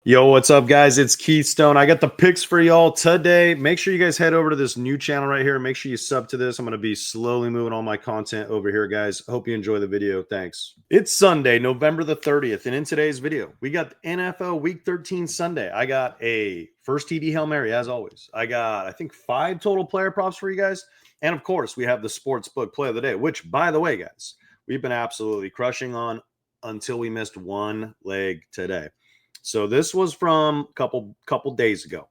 Yo, what's up, guys? It's Keystone. I got the picks for y'all today. Make sure you guys head over to this new channel right here. Make sure you sub to this. I'm going to be slowly moving all my content over here, guys. Hope you enjoy the video. Thanks. It's Sunday, November the 30th, and in today's video, we got NFL Week 13 Sunday. I got a first TD Hail Mary, as always. I got, I think, 5 total player props for you guys. And, of course, we have the Sportsbook Play of the Day, which, by the way, guys, we've been absolutely crushing on until we missed one leg today. So this was from a couple days ago.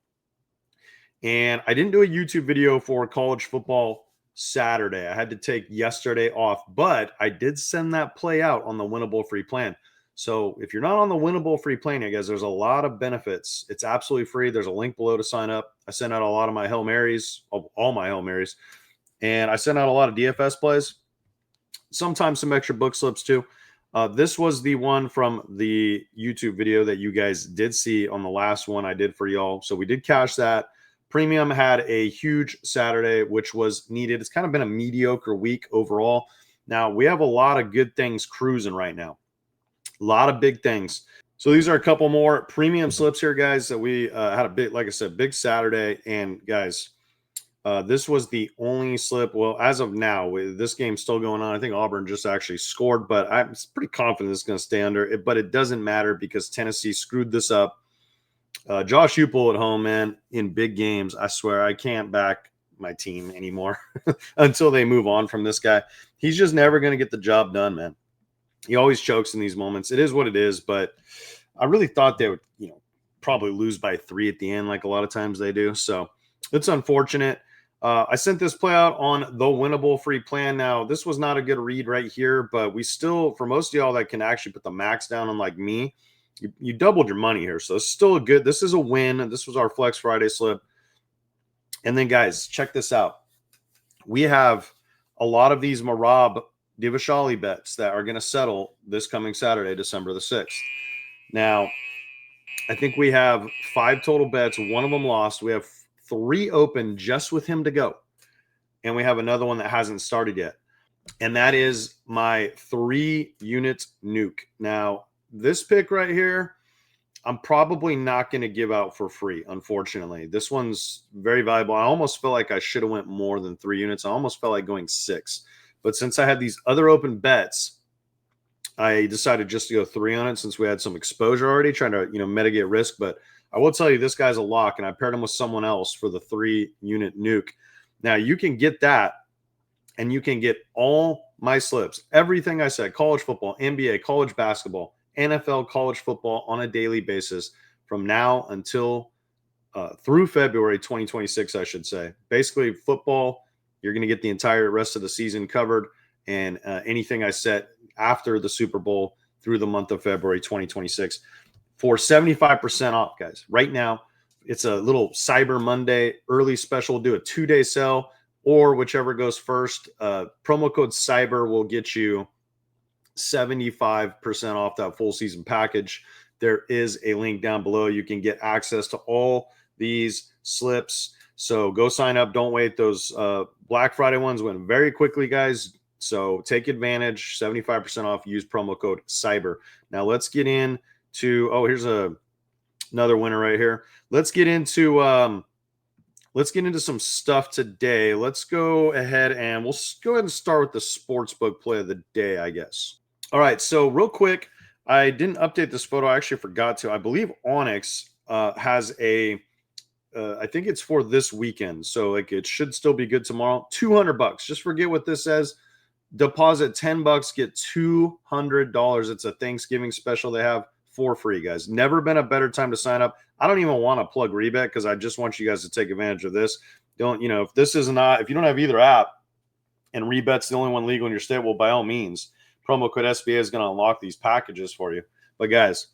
And I didn't do a YouTube video for college football Saturday. I had to take yesterday off, but I did send that play out on the winnable free plan. So if you're not on the winnable free plan, you guys, there's a lot of benefits. It's absolutely free. There's a link below to sign up. I sent out a lot of my Hail Marys, all my Hail Marys, and I sent out a lot of DFS plays, sometimes some extra book slips too. This was the one from the YouTube video that you guys did see on the last one I did for y'all. So we did cash that. Premium had a huge Saturday, which was needed. It's kind of been a mediocre week overall. Now, we have a lot of good things cruising right now. A lot of big things. So these are a couple more premium slips here, guys, that we had a big, like I said, big Saturday. And, guys, this was the only slip. Well, as of now, with this game still going on, I think Auburn just actually scored, but I'm pretty confident it's going to stay under it. But it doesn't matter because Tennessee screwed this up. Josh Heupel at home, man, in big games. I swear I can't back my team anymore until they move on from this guy. He's just never going to get the job done, man. He always chokes in these moments. It is what it is, but I really thought they would, probably lose by 3 at the end, like a lot of times they do. So it's unfortunate. I sent this play out on the winnable free plan. Now, this was not a good read right here, but we still, for most of y'all that can actually put the max down on like me, you doubled your money here. So it's still a good, this is a win. This was our Flex Friday slip. And then, guys, check this out. We have a lot of these Marab Divashali bets that are going to settle this coming Saturday, December the 6th. Now, I think we have 5 total bets. One of them lost. We have 3 open just with him to go. And we have another one that hasn't started yet. And that is my 3-unit nuke. Now, this pick right here, I'm probably not going to give out for free, unfortunately. This one's very valuable. I almost feel like I should have went more than 3 units. I almost felt like going 6. But since I had these other open bets, I decided just to go 3 on it since we had some exposure already, trying to, mitigate risk. But I will tell you, this guy's a lock, and I paired him with someone else for the 3-unit nuke. Now, you can get that, and you can get all my slips, everything I said, college football, NBA, college basketball, NFL, college football on a daily basis from now until through February 2026, I should say. Basically, football, you're going to get the entire rest of the season covered, and anything I set after the Super Bowl through the month of February 2026. For 75% off, guys. Right now, it's a little Cyber Monday early special. We'll do a 2-day sale, or whichever goes first. Promo code CYBER will get you 75% off that full season package. There is a link down below. You can get access to all these slips. So go sign up. Don't wait. Those Black Friday ones went very quickly, guys. So take advantage. 75% off. Use promo code CYBER. Now let's get in. Here's another winner right here. Let's get into some stuff today. Let's go ahead and we'll go ahead and start with the sportsbook play of the day, I guess. All right, so real quick, I didn't update this photo. I actually forgot to. I believe Onyx has a I think it's for this weekend, so like it should still be good tomorrow. $200. Just forget what this says. Deposit $10, get $200. It's a Thanksgiving special they have. For free, guys. Never been a better time to sign up. I don't even want to plug Rebet because I just want you guys to take advantage of this. If this is not, if you don't have either app and Rebet's the only one legal in your state, well, by all means, promo code SBA is going to unlock these packages for you. But guys,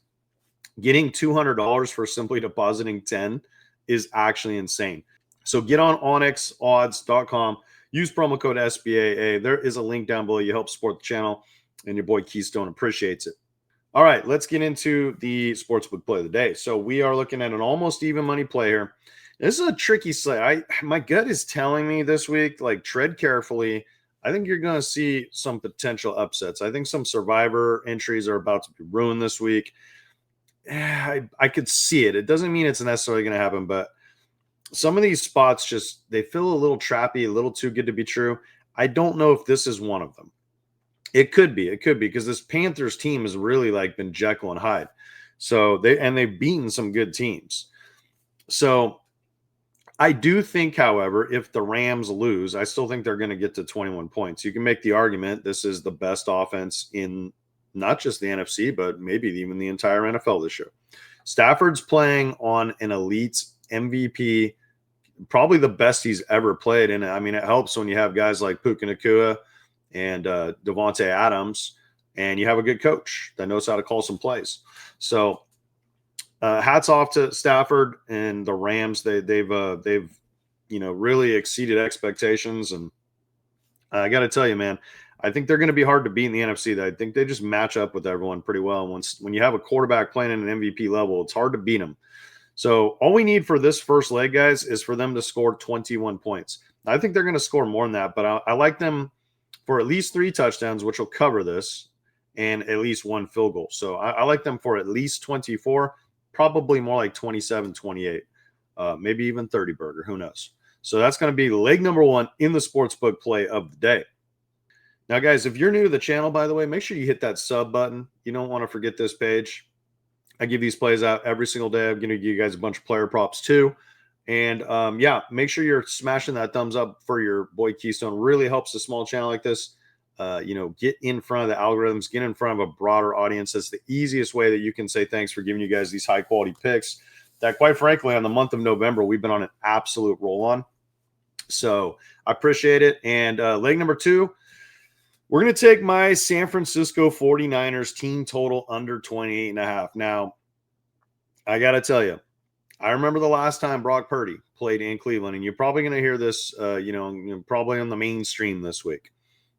getting $200 for simply depositing 10 is actually insane. So get on onyxodds.com, use promo code SBAA. There is a link down below. You help support the channel, and your boy Keystone appreciates it. All right, let's get into the sportsbook play of the day. So we are looking at an almost even money play here. This is a tricky slate. My gut is telling me this week, like, tread carefully. I think you're going to see some potential upsets. I think some survivor entries are about to be ruined this week. I could see it. It doesn't mean it's necessarily going to happen, but some of these spots just they feel a little trappy, a little too good to be true. I don't know if this is one of them. It could be. It could be because this Panthers team has really like been Jekyll and Hyde. So they've beaten some good teams. So I do think, however, if the Rams lose, I still think they're going to get to 21 points. You can make the argument this is the best offense in not just the NFC, but maybe even the entire NFL this year. Stafford's playing on an elite MVP, probably the best he's ever played. And I mean, it helps when you have guys like Puka Nacua and Devontae Adams, and you have a good coach that knows how to call some plays. So hats off to Stafford and the Rams. They've really exceeded expectations, and I got to tell you, man, I think they're going to be hard to beat in the NFC. I think they just match up with everyone pretty well. When you have a quarterback playing at an MVP level, it's hard to beat them. So all we need for this first leg, guys, is for them to score 21 points. I think they're going to score more than that, but I like them for at least 3 touchdowns, which will cover this, and at least 1 field goal. So I like them for at least 24, probably more like 27, 28, maybe even 30 burger. Who knows? So that's going to be leg number 1 in the sportsbook play of the day. Now, guys, if you're new to the channel, by the way, make sure you hit that sub button. You don't want to forget this page. I give these plays out every single day. I'm going to give you guys a bunch of player props too. And yeah, make sure you're smashing that thumbs up for your boy Keystone. Really helps a small channel like this. Get in front of the algorithms, get in front of a broader audience. That's the easiest way that you can say thanks for giving you guys these high quality picks that, quite frankly, on the month of November, we've been on an absolute roll on. So I appreciate it. And leg number 2, we're going to take my San Francisco 49ers team total under 28.5. Now, I got to tell you, I remember the last time Brock Purdy played in Cleveland, and you're probably going to hear this, probably on the mainstream this week.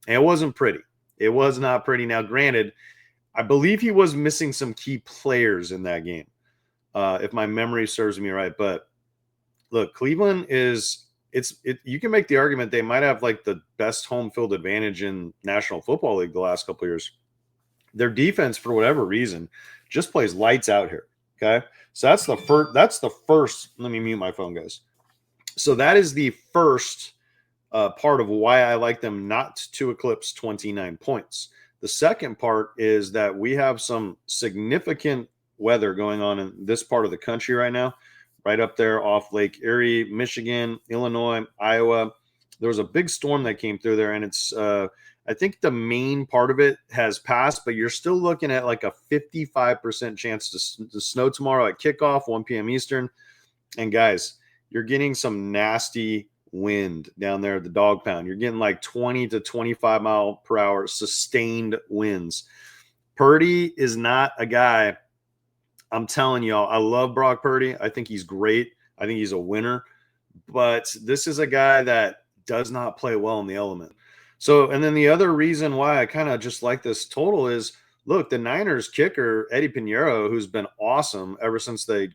And it wasn't pretty. It was not pretty. Now, granted, I believe he was missing some key players in that game, if my memory serves me right. But look, Cleveland you can make the argument they might have like the best home field advantage in National Football League the last couple of years. Their defense, for whatever reason, just plays lights out here. Okay. So that's the first. Let me mute my phone, guys. So that is the first part of why I like them not to eclipse 29 points. The second part is that we have some significant weather going on in this part of the country right now, right up there off Lake Erie, Michigan, Illinois, Iowa. There was a big storm that came through there, and it's I think the main part of it has passed, but you're still looking at like a 55% chance to snow tomorrow at kickoff, 1 p.m. Eastern. And guys, you're getting some nasty wind down there at the dog pound. You're getting like 20 to 25 mile per hour sustained winds. Purdy is not a guy. I'm telling y'all, I love Brock Purdy. I think he's great. I think he's a winner. But this is a guy that does not play well in the element. So, and then the other reason why I kind of just like this total is, look, the Niners kicker, Eddie Pinheiro, who's been awesome ever since they,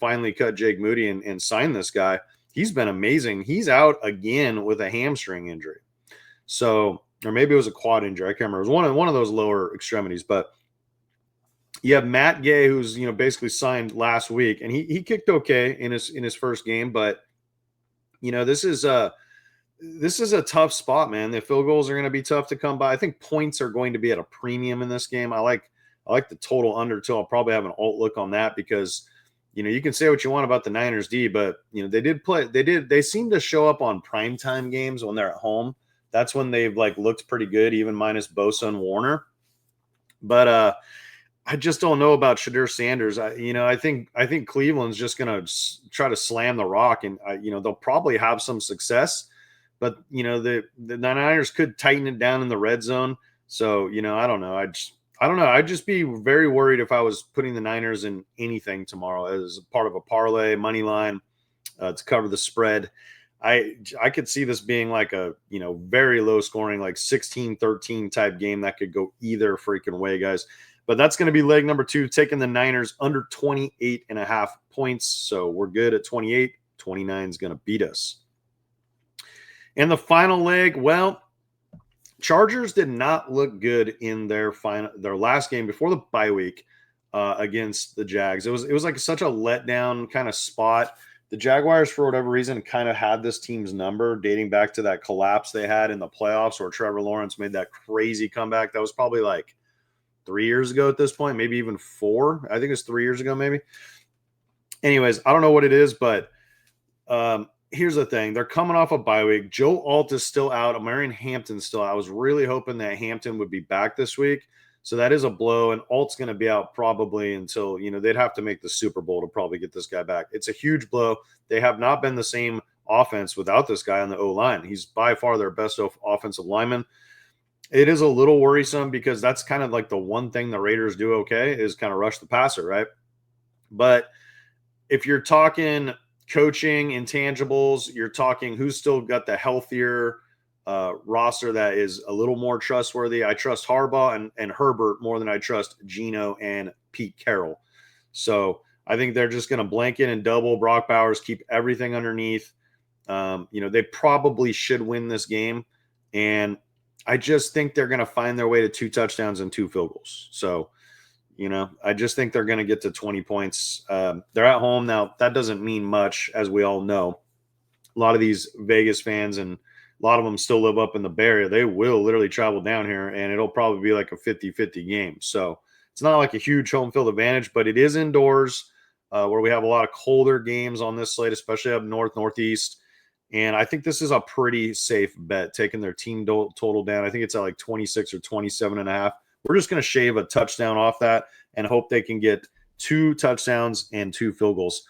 finally cut Jake Moody and signed this guy. He's been amazing. He's out again with a hamstring injury. So, or maybe it was a quad injury. I can't remember. It was one of those lower extremities, but you have Matt Gay, who's basically signed last week, and he kicked okay in his first game, but this is a tough spot, man. The field goals are going to be tough to come by. I think points are going to be at a premium in this game. I like the total under too. I'll probably have an alt look on that because you can say what you want about the Niners D, but they seem to show up on primetime games when they're at home. That's when they've looked pretty good, even minus Bosa and Warner. But I just don't know about Shadir Sanders. I think Cleveland's just going to try to slam the rock, and they'll probably have some success. But the Niners could tighten it down in the red zone. So I don't know. I don't know. I'd just be very worried if I was putting the Niners in anything tomorrow as part of a parlay money line to cover the spread. I could see this being like a very low scoring, like 16-13 type game that could go either freaking way, guys. But that's going to be leg number 2, taking the Niners under 28.5 points. So we're good at 28. 29 is going to beat us. And the final leg, well, Chargers did not look good in their last game before the bye week. against the Jags. It was like such a letdown kind of spot. The Jaguars, for whatever reason, kind of had this team's number dating back to that collapse they had in the playoffs where Trevor Lawrence made that crazy comeback. That was probably like 3 years ago at this point, maybe even 4. I think it's 3 years ago, maybe. Anyways, I don't know what it is, but here's the thing. They're coming off a bye week. Joe Alt is still out. Marion Hampton's still out. I was really hoping that Hampton would be back this week. So that is a blow. And Alt's going to be out probably until, they'd have to make the Super Bowl to probably get this guy back. It's a huge blow. They have not been the same offense without this guy on the O-line. He's by far their best offensive lineman. It is a little worrisome because that's kind of like the one thing the Raiders do okay is kind of rush the passer, right? But if you're talking coaching intangibles, you're talking who's still got the healthier roster that is a little more trustworthy. I trust Harbaugh and Herbert more than I trust Geno and Pete Carroll. So I think they're just going to blanket and double Brock Bowers, keep everything underneath. They probably should win this game. And I just think they're going to find their way to 2 touchdowns and 2 field goals. So, I just think they're going to get to 20 points. They're at home. Now, that doesn't mean much, as we all know. A lot of these Vegas fans and a lot of them still live up in the Bay Area. They will literally travel down here, and it'll probably be like a 50-50 game. So it's not like a huge home field advantage, but it is indoors where we have a lot of colder games on this slate, especially up north, northeast. And I think this is a pretty safe bet, taking their team total down. I think it's at like 26 or 27.5. We're just going to shave a touchdown off that and hope they can get 2 touchdowns and 2 field goals.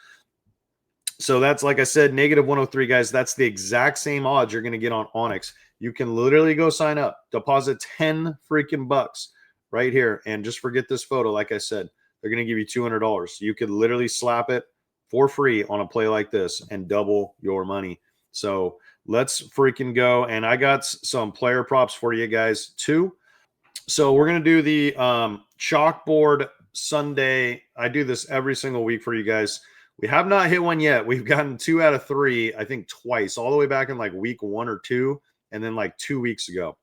So that's, like I said, -103, guys. That's the exact same odds you're going to get on Onyx. You can literally go sign up, deposit 10 freaking bucks right here, and just forget this photo. Like I said, they're going to give you $200. You could literally slap it for free on a play like this and double your money. So let's freaking go. And I got some player props for you guys too. So we're going to do the chalkboard Sunday. I do this every single week for you guys. We have not hit one yet. We've gotten 2 out of 3, I think twice, all the way back in like week 1 or 2, and then like 2 weeks ago.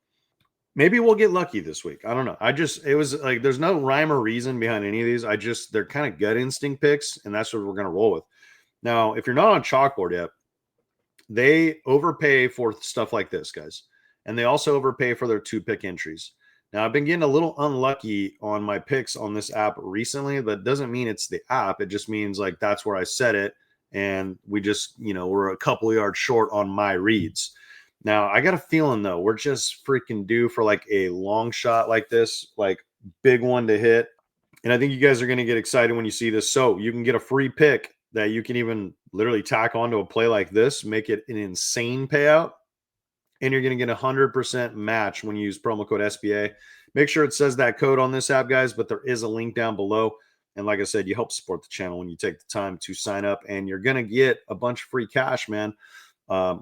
Maybe we'll get lucky this week. I don't know. It was like, there's no rhyme or reason behind any of these. They're kind of gut instinct picks, and that's what we're going to roll with. Now, if you're not on chalkboard yet, they overpay for stuff like this, guys. And they also overpay for their 2-pick entries. Now, I've been getting a little unlucky on my picks on this app recently, but doesn't mean it's the app. It just means like that's where I set it. And we just, we're a couple of yards short on my reads. Now, I got a feeling, though, we're just freaking due for like a long shot like this, like big one to hit. And I think you guys are going to get excited when you see this. So you can get a free pick that you can even literally tack onto a play like this, make it an insane payout. And you're going to get a 100% match when you use promo code SBA. Make sure it says that code on this app, guys, but there is a link down below. And like I said, you help support the channel when you take the time to sign up, and you're going to get a bunch of free cash, man,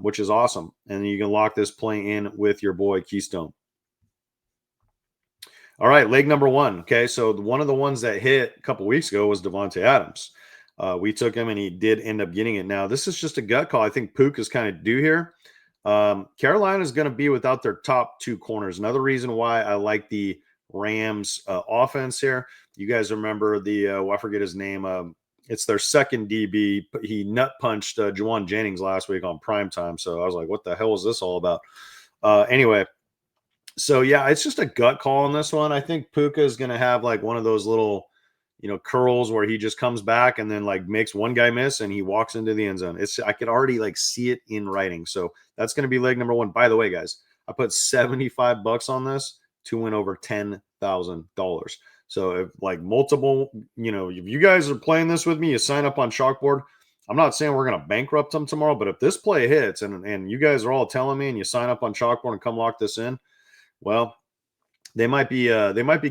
which is awesome. And then you can lock this play in with your boy Keystone. All right, leg number 1. Okay, so one of the ones that hit a couple weeks ago was Devontae Adams. We took him, and he did end up getting it. Now, this is just a gut call. I think Pook is kind of due here. Carolina is going to be without their top 2 corners. Another reason why I like the Rams offense here. You guys remember I forget his name. It's their second DB. He nut punched Juwan Jennings last week on primetime. So I was like, what the hell is this all about? Anyway, so yeah, it's just a gut call on this one. I think Puka is going to have like one of those little, curls where he just comes back and then like makes one guy miss and he walks into the end zone. I could already like see it in writing. So that's going to be leg number 1. By the way, guys, I put $75 on this to win over $10,000. So if like multiple, if you guys are playing this with me, you sign up on Chalkboard. I'm not saying we're going to bankrupt them tomorrow, but if this play hits and you guys are all telling me and you sign up on Chalkboard and come lock this in, well, they might be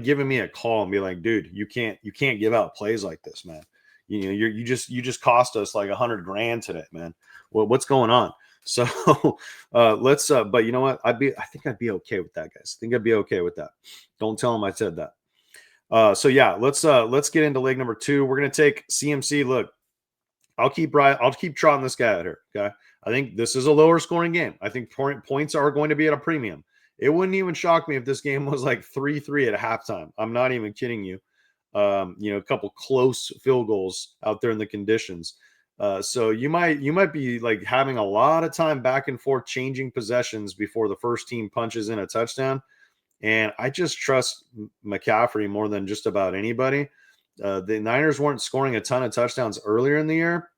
giving me a call and be like, dude, you can't give out plays like this, man. You just cost us like $100,000 today, man. Well, what's going on? So let's but you know what? I think I'd be okay with that, guys. I think I'd be okay with that. Don't tell them I said that. So yeah, let's get into leg number 2. We're gonna take CMC. Look, I'll keep trotting this guy out here. Okay. I think this is a lower scoring game. I think points are going to be at a premium. It wouldn't even shock me if this game was like 3-3 at halftime. I'm not even kidding you. a couple close field goals out there in the conditions. So you might be like having a lot of time back and forth changing possessions before the first team punches in a touchdown. And I just trust McCaffrey more than just about anybody. The Niners weren't scoring a ton of touchdowns earlier in the year,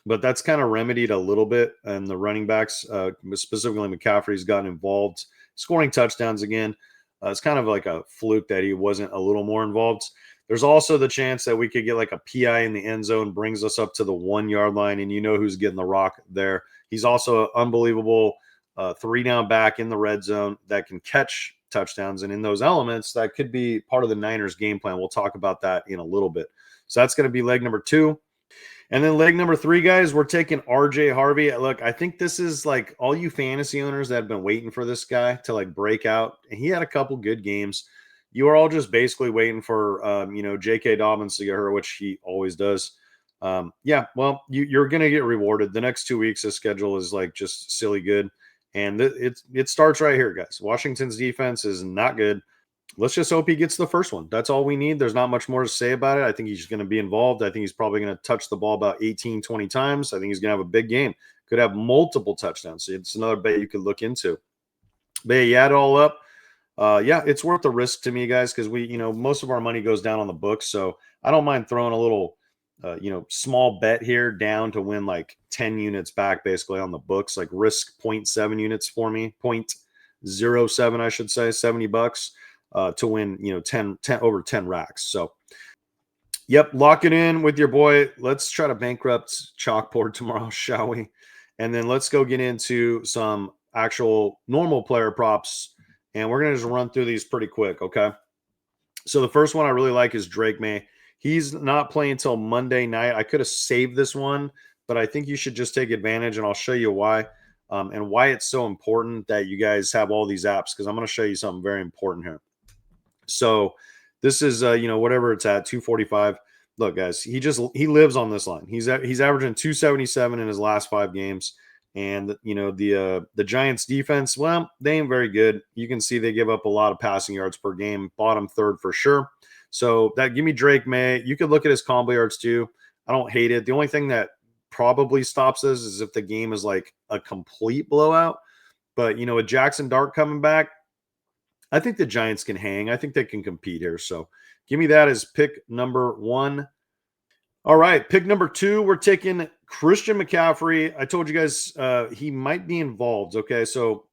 but that's kind of remedied a little bit. And the running backs, specifically McCaffrey's gotten involved, scoring touchdowns again. It's kind of like a fluke that he wasn't a little more involved. There's also the chance that we could get like a PI in the end zone, brings us up to the 1 yard line, and you know who's getting the rock there. He's also an unbelievable 3-down back in the red zone that can catch touchdowns. And in those elements, that could be part of the Niners game plan. We'll talk about that in a little bit. So that's going to be leg number 2. And then leg number 3, guys, we're taking RJ Harvey. Look, I think this is like all you fantasy owners that have been waiting for this guy to like break out. And he had a couple good games. You are all just basically waiting for, J.K. Dobbins to get hurt, which he always does. Well, you're going to get rewarded. The next 2 weeks, the schedule is like just silly good. And it starts right here, guys. Washington's defense is not good. Let's just hope he gets the first one. That's all we need. There's not much more to say about it. I think he's going to be involved. I think he's probably going to touch the ball about 18, 20 times. I think he's going to have a big game. Could have multiple touchdowns. So it's another bet you could look into. But yeah, you add it all up. It's worth the risk to me, guys, because most of our money goes down on the books. So I don't mind throwing a little, small bet here down to win like 10 units back basically on the books, like risk 0.7 units for me, 0.07, I should say, $70 to win, 10 over 10 racks. So, yep, lock it in with your boy. Let's try to bankrupt Chalkboard tomorrow, shall we? And then let's go get into some actual normal player props. And we're going to just run through these pretty quick, okay? So the first one I really like is Drake May. He's not playing until Monday night. I could have saved this one, but I think you should just take advantage, and I'll show you why and why it's so important that you guys have all these apps, because I'm going to show you something very important here. So this is, whatever it's at, 245. Look, guys, he lives on this line. He's averaging 277 in his last 5 games. And, the Giants defense, well, they ain't very good. You can see they give up a lot of passing yards per game, bottom third for sure. So give me Drake May. You could look at his combo yards too. I don't hate it. The only thing that probably stops us is if the game is like a complete blowout. But, with Jackson Dart coming back, I think the Giants can hang. I think they can compete here. So give me that as pick number 1. All right, pick number 2, we're taking Christian McCaffrey. I told you guys he might be involved. Okay, so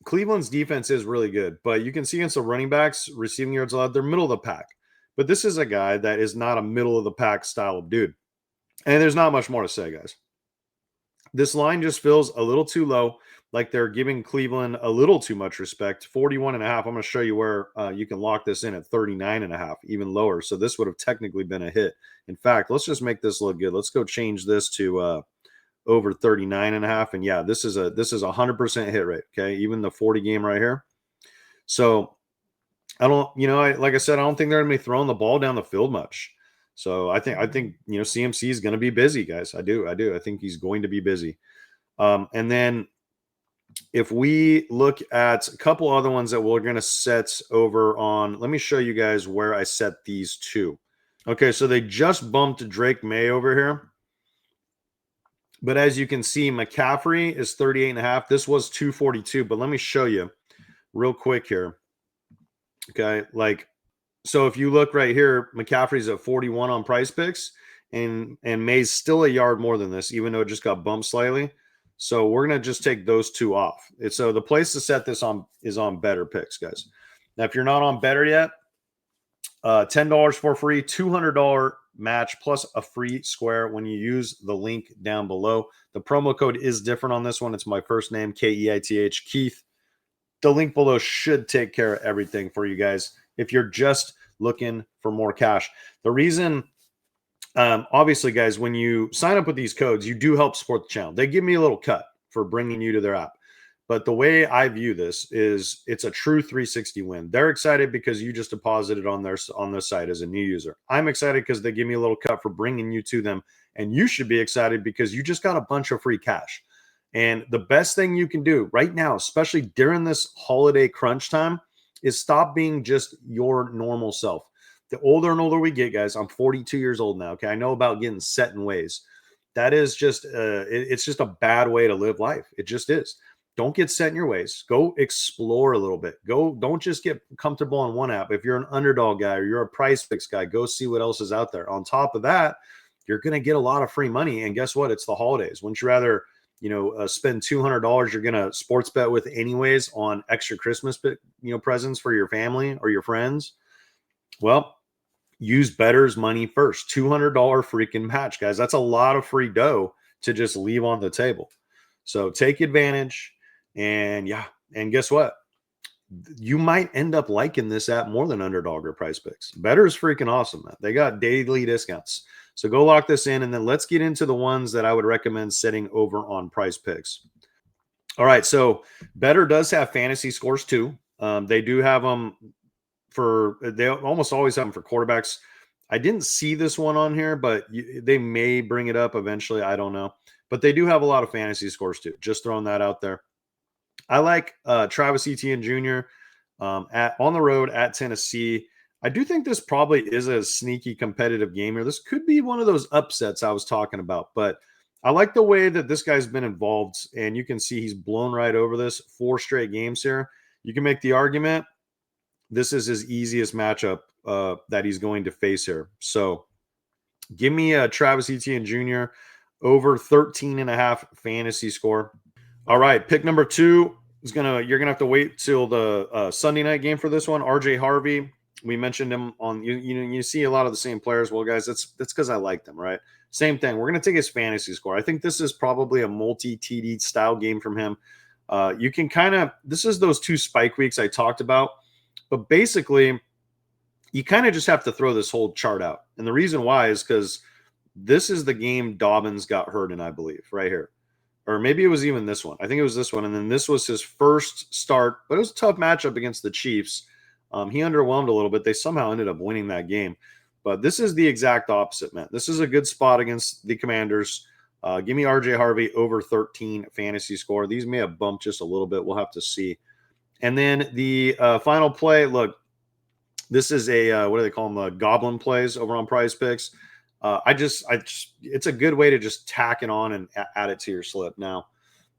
Cleveland's defense is really good, but you can see against the running backs, receiving yards allowed, they're middle of the pack. But this is a guy that is not a middle of the pack style of dude. And there's not much more to say, guys. This line just feels a little too low, like they're giving Cleveland a little too much respect. 41.5. I'm going to show you where you can lock this in at 39.5, even lower. So this would have technically been a hit. In fact, let's just make this look good. Let's go change this to over 39.5. And yeah, this is a 100% hit rate. Okay, even the 40 game right here. So I don't, like I said, I don't think they're going to be throwing the ball down the field much. So I think CMC is going to be busy, guys. I do. I think he's going to be busy. And then if we look at a couple other ones that we're going to set over on, let me show you guys where I set these two. Okay, so they just bumped Drake May over here. But as you can see, McCaffrey is 38.5. This was 242, but let me show you real quick here. Okay, so if you look right here, McCaffrey's at 41 on Prizepicks, and May's still a yard more than this, even though it just got bumped slightly. So we're going to just take those two off. So the place to set this on is on Better Picks, guys. Now, if you're not on Better yet, $10 for free, $200 match plus a free square when you use the link down below. The promo code is different on this one. It's my first name, Keith, Keith. The link below should take care of everything for you guys if you're just looking for more cash. The reason, obviously, guys, when you sign up with these codes, you do help support the channel. They give me a little cut for bringing you to their app. But the way I view this is it's a true 360 win. They're excited because you just deposited on their site as a new user. I'm excited because they give me a little cut for bringing you to them. And you should be excited because you just got a bunch of free cash. And the best thing you can do right now, especially during this holiday crunch time, is stop being just your normal self. The older and older we get, guys, I'm 42 years old now. Okay. I know about getting set in ways. That is just, it's just a bad way to live life. It just is. Don't get set in your ways. Go explore a little bit. Don't just get comfortable on one app. If you're an underdog guy or you're a price fix guy, go see what else is out there. On top of that, you're going to get a lot of free money. And guess what? It's the holidays. Wouldn't you rather, spend $200 you're going to sports bet with anyways on extra Christmas, presents for your family or your friends? Well, use better's money first. $200 freaking match, guys. That's a lot of free dough to just leave on the table. So take advantage. And yeah, and guess what? You might end up liking this app more than Underdog or Price Picks. Better is freaking awesome, man. They got daily discounts. So go lock this in, and then let's get into the ones that I would recommend setting over on Price Picks. All right, so Better does have fantasy scores too. They do have them they almost always have them for quarterbacks. I didn't see this one on here, but they may bring it up eventually. I don't know. But they do have a lot of fantasy scores too. Just throwing that out there. I like Travis Etienne Jr. On the road at Tennessee. I do think this probably is a sneaky competitive game here. This could be one of those upsets I was talking about, but I like the way that this guy's been involved, and you can see he's blown right over this 4 straight games here. You can make the argument this is his easiest matchup that he's going to face here. So give me Travis Etienne Jr. over 13.5 fantasy score. All right, pick number 2 is you're gonna have to wait till the Sunday night game for this one. RJ Harvey, we mentioned him on you see a lot of the same players. Well, guys, that's because I like them, right? Same thing. We're gonna take his fantasy score. I think this is probably a multi-TD style game from him. You can this is those 2 spike weeks I talked about, but basically you kind of just have to throw this whole chart out. And the reason why is because this is the game Dobbins got hurt in, I believe, right here. Or maybe it was even this one. I think it was this one. And then this was his first start, but it was a tough matchup against the Chiefs. He underwhelmed a little bit. They somehow ended up winning that game. But this is the exact opposite, man. This is a good spot against the Commanders. Give me RJ Harvey over 13 fantasy score. These may have bumped just a little bit. We'll have to see. And then the final play, look, this is a, what do they call them? Goblin plays over on Prize Picks. It's a good way to just tack it on and add it to your slip. Now,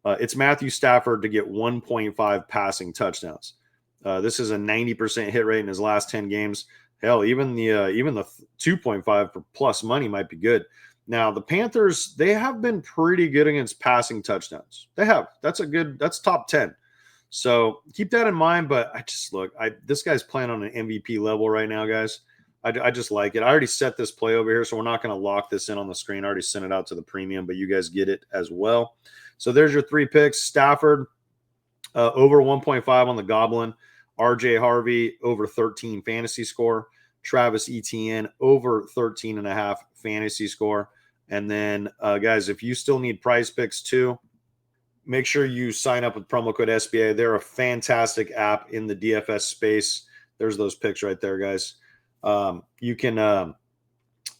it's Matthew Stafford to get 1.5 passing touchdowns. This is a 90% hit rate in his last 10 games. Hell, even the 2.5 for plus money might be good. Now, the Panthers, they have been pretty good against passing touchdowns. They have. That's top 10. So keep that in mind. But this guy's playing on an MVP level right now, guys. I just like it. I already set this play over here, so we're not going to lock this in on the screen. I already sent it out to the premium, but you guys get it as well. So there's your 3 picks. Stafford over 1.5 on the Goblin. RJ Harvey over 13 fantasy score. Travis Etienne over 13.5 fantasy score. And then, guys, if you still need Prize Picks too, make sure you sign up with promo code SBA. They're a fantastic app in the DFS space. There's those picks right there, guys. You can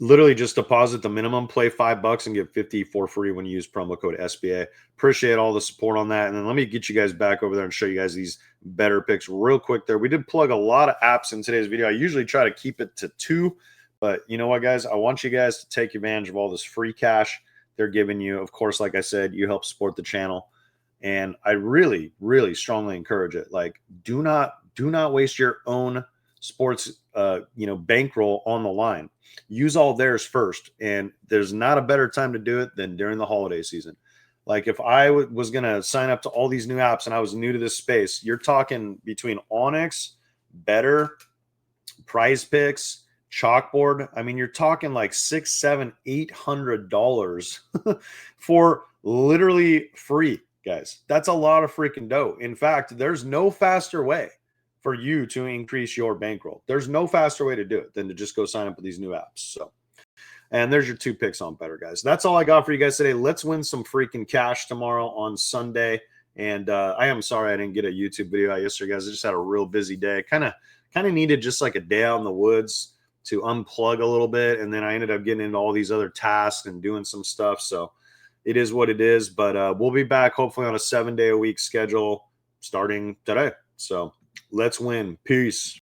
literally just deposit the minimum, play $5 and get 50 for free when you use promo code SBA. Appreciate all the support on that. And then let me get you guys back over there and show you guys these better picks real quick there. We did plug a lot of apps in today's video. I usually try to keep it to 2, but you know what, guys? I want you guys to take advantage of all this free cash they're giving you. Of course, like I said, you help support the channel. And I really, really strongly encourage it. Like, do not waste your own sports bankroll on the line. Use all theirs first, and there's not a better time to do it than during the holiday season. Like, if I was going to sign up to all these new apps and I was new to this space, you're talking between Onyx, Better, Prize Picks, Chalkboard. I mean, you're talking like $600, $700, $800 for literally free, guys. That's a lot of freaking dough. In fact, there's no faster way for you to increase your bankroll. There's no faster way to do it than to just go sign up with these new apps. So, and there's your 2 picks on Better, guys. That's all I got for you guys today. Let's win some freaking cash tomorrow on Sunday. And I am sorry I didn't get a YouTube video out yesterday, guys. I just had a real busy day. Kind of needed just like a day out in the woods to unplug a little bit. And then I ended up getting into all these other tasks and doing some stuff. So it is what it is. But we'll be back hopefully on a 7-day-a-week schedule starting today. So let's win. Peace.